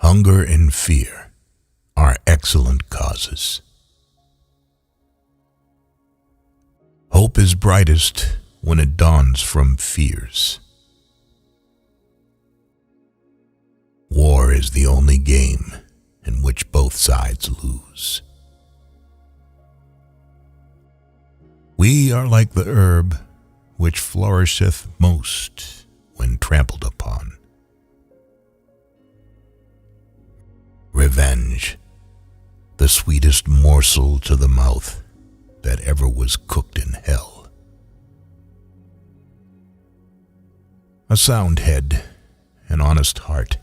Hunger and fear are excellent causes. Hope is brightest when it dawns from fears. War is the only game in which both sides lose. We are like the herb which flourisheth most when trampled upon. Revenge, the sweetest morsel to the mouth that ever was cooked in hell. A sound head, an honest heart,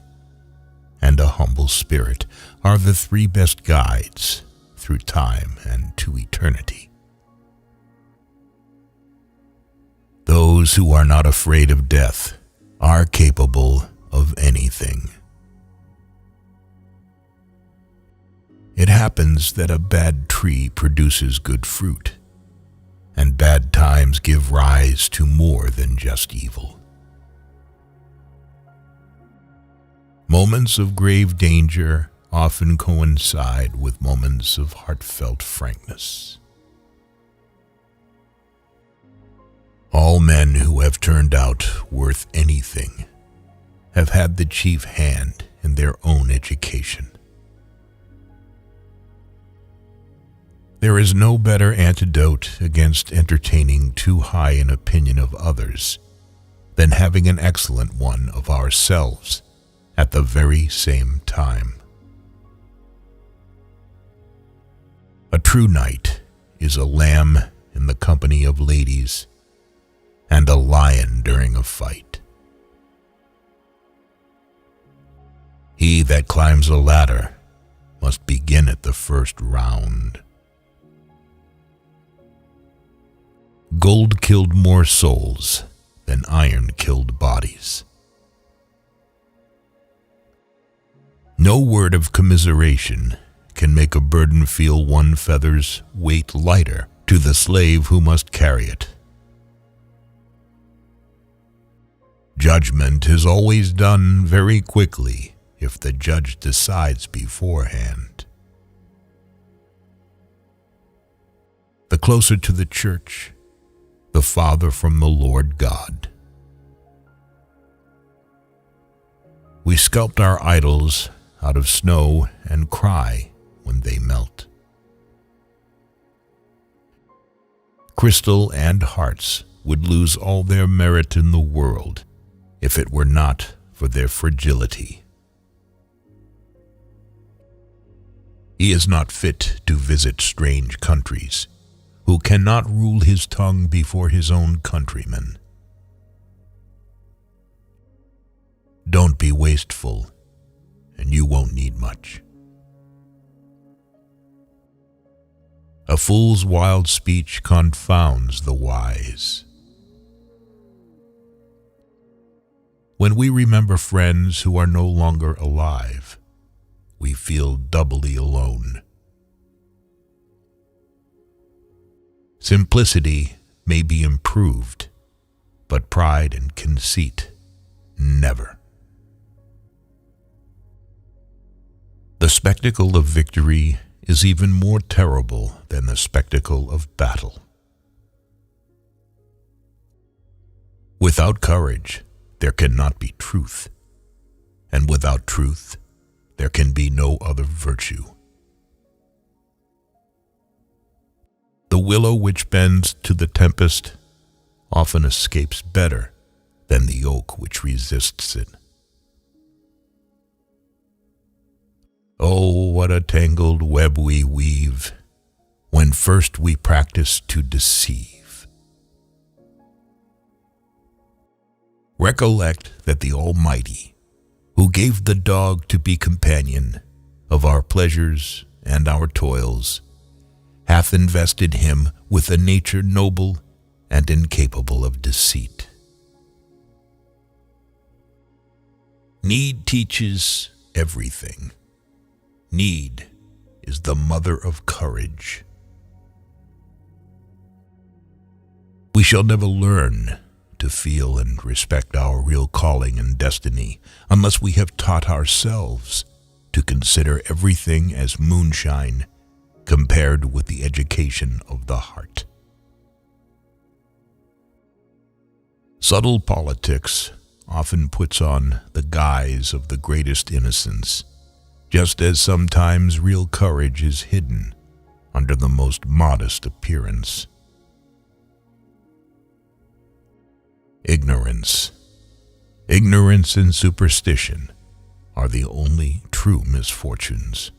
and a humble spirit are the three best guides through time and to eternity. Those who are not afraid of death are capable of anything. It happens that a bad tree produces good fruit, and bad times give rise to more than just evil. Moments of grave danger often coincide with moments of heartfelt frankness. All men who have turned out worth anything have had the chief hand in their own education. There is no better antidote against entertaining too high an opinion of others than having an excellent one of ourselves at the very same time. A true knight is a lamb in the company of ladies and a lion during a fight. He that climbs a ladder must begin at the first round. Gold killed more souls than iron killed bodies. No word of commiseration can make a burden feel one feather's weight lighter to the slave who must carry it. Judgment is always done very quickly if the judge decides beforehand. The closer to the church, the farther from the Lord God. We sculpt our idols out of snow and cry when they melt. Crystal and hearts would lose all their merit in the world if it were not for their fragility. He is not fit to visit strange countries, who cannot rule his tongue before his own countrymen. Don't be wasteful, and you won't need much. A fool's wild speech confounds the wise. When we remember friends who are no longer alive, we feel doubly alone. Simplicity may be improved, but pride and conceit never. The spectacle of victory is even more terrible than the spectacle of battle. Without courage, there cannot be truth, and without truth, there can be no other virtue. The willow which bends to the tempest often escapes better than the oak which resists it. Oh, what a tangled web we weave when first we practice to deceive. Recollect that the Almighty, who gave the dog to be companion of our pleasures and our toils, hath invested him with a nature noble and incapable of deceit. Need teaches everything. Need is the mother of courage. We shall never learn to feel and respect our real calling and destiny unless we have taught ourselves to consider everything as moonshine compared with the education of the heart. Subtle politics often puts on the guise of the greatest innocence, just as sometimes real courage is hidden under the most modest appearance. Ignorance. Ignorance and superstition are the only true misfortunes.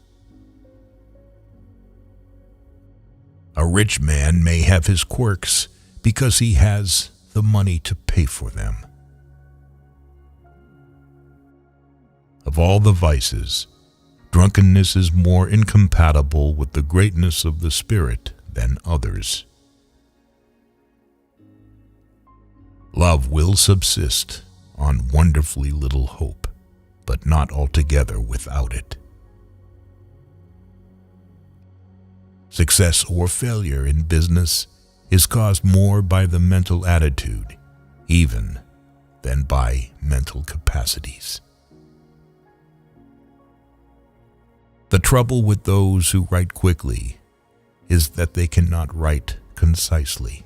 A rich man may have his quirks because he has the money to pay for them. Of all the vices, drunkenness is more incompatible with the greatness of the spirit than others. Love will subsist on wonderfully little hope, but not altogether without it. Success or failure in business is caused more by the mental attitude, even than by mental capacities. The trouble with those who write quickly is that they cannot write concisely.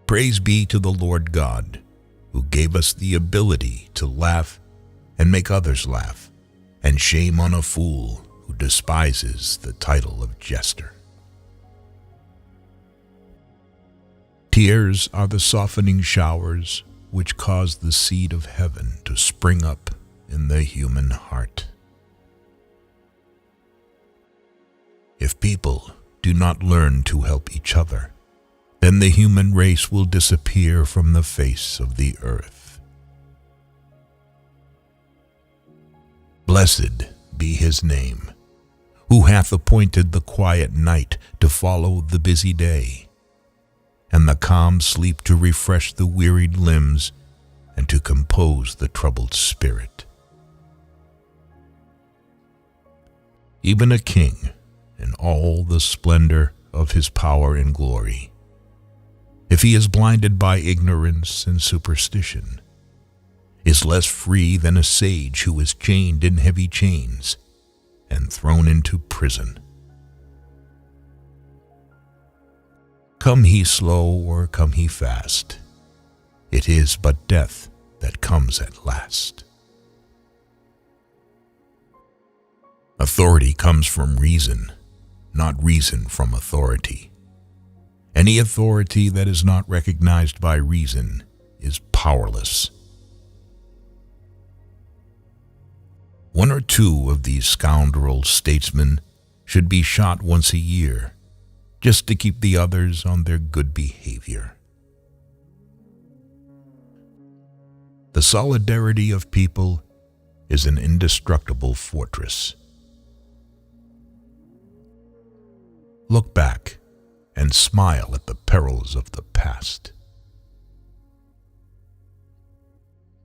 Praise be to the Lord God, who gave us the ability to laugh and make others laugh, and shame on a fool who despises the title of jester. Tears are the softening showers which cause the seed of heaven to spring up in the human heart. If people do not learn to help each other, then the human race will disappear from the face of the earth. Blessed be his name, who hath appointed the quiet night to follow the busy day, and the calm sleep to refresh the wearied limbs and to compose the troubled spirit. Even a king, in all the splendor of his power and glory, if he is blinded by ignorance and superstition, is less free than a sage who is chained in heavy chains and thrown into prison. Come he slow or come he fast, it is but death that comes at last. Authority comes from reason, not reason from authority. Any authority that is not recognized by reason is powerless. One or two of these scoundrel statesmen should be shot once a year, just to keep the others on their good behavior. The solidarity of people is an indestructible fortress. Look back and smile at the perils of the past.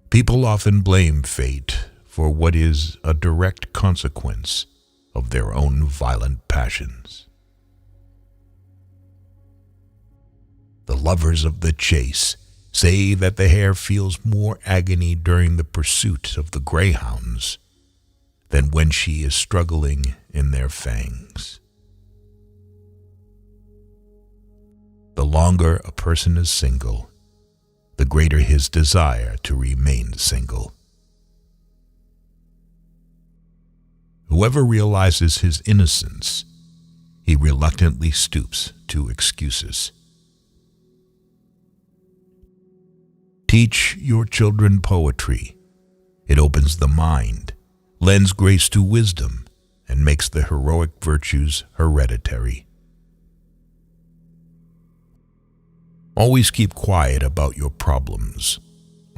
People often blame fate for what is a direct consequence of their own violent passions. The lovers of the chase say that the hare feels more agony during the pursuit of the greyhounds than when she is struggling in their fangs. The longer a person is single, the greater his desire to remain single. Whoever realizes his innocence, he reluctantly stoops to excuses. Teach your children poetry. It opens the mind, lends grace to wisdom, and makes the heroic virtues hereditary. Always keep quiet about your problems,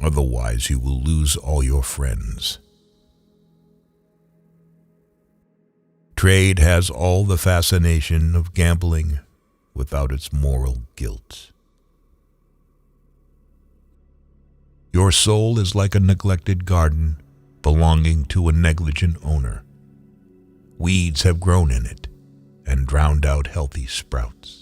otherwise you will lose all your friends. Trade has all the fascination of gambling without its moral guilt. Your soul is like a neglected garden belonging to a negligent owner. Weeds have grown in it and drowned out healthy sprouts.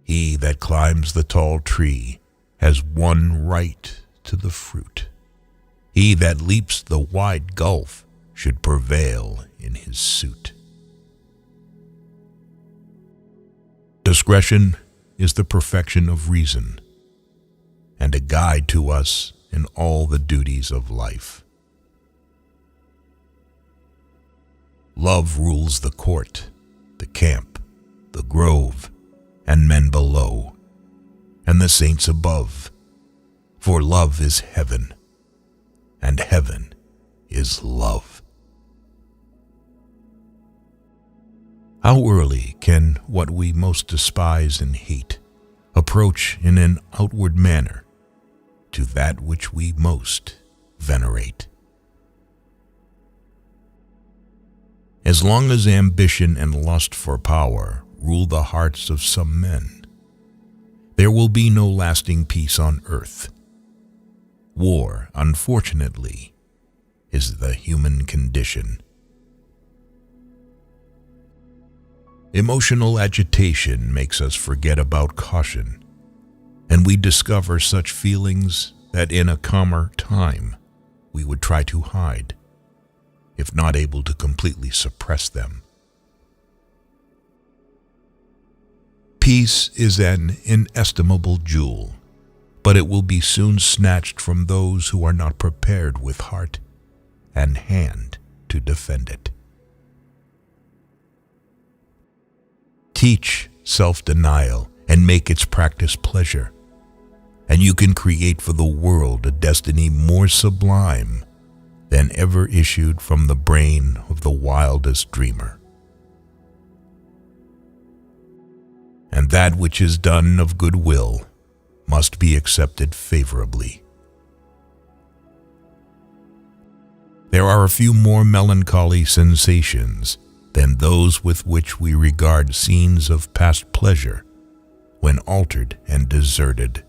He that climbs the tall tree has one right to the fruit. He that leaps the wide gulf should prevail in his suit. Discretion is the perfection of reason, and a guide to us in all the duties of life. Love rules the court, the camp, the grove, and men below, and the saints above, for love is heaven, and heaven is love. How early can what we most despise and hate approach in an outward manner to that which we most venerate? As long as ambition and lust for power rule the hearts of some men, there will be no lasting peace on earth. War, unfortunately, is the human condition. Emotional agitation makes us forget about caution, and we discover such feelings that in a calmer time we would try to hide, if not able to completely suppress them. Peace is an inestimable jewel, but it will be soon snatched from those who are not prepared with heart and hand to defend it. Teach self-denial and make its practice pleasure, and you can create for the world a destiny more sublime than ever issued from the brain of the wildest dreamer. And that which is done of good will must be accepted favorably. There are a few more melancholy sensations than those with which we regard scenes of past pleasure when altered and deserted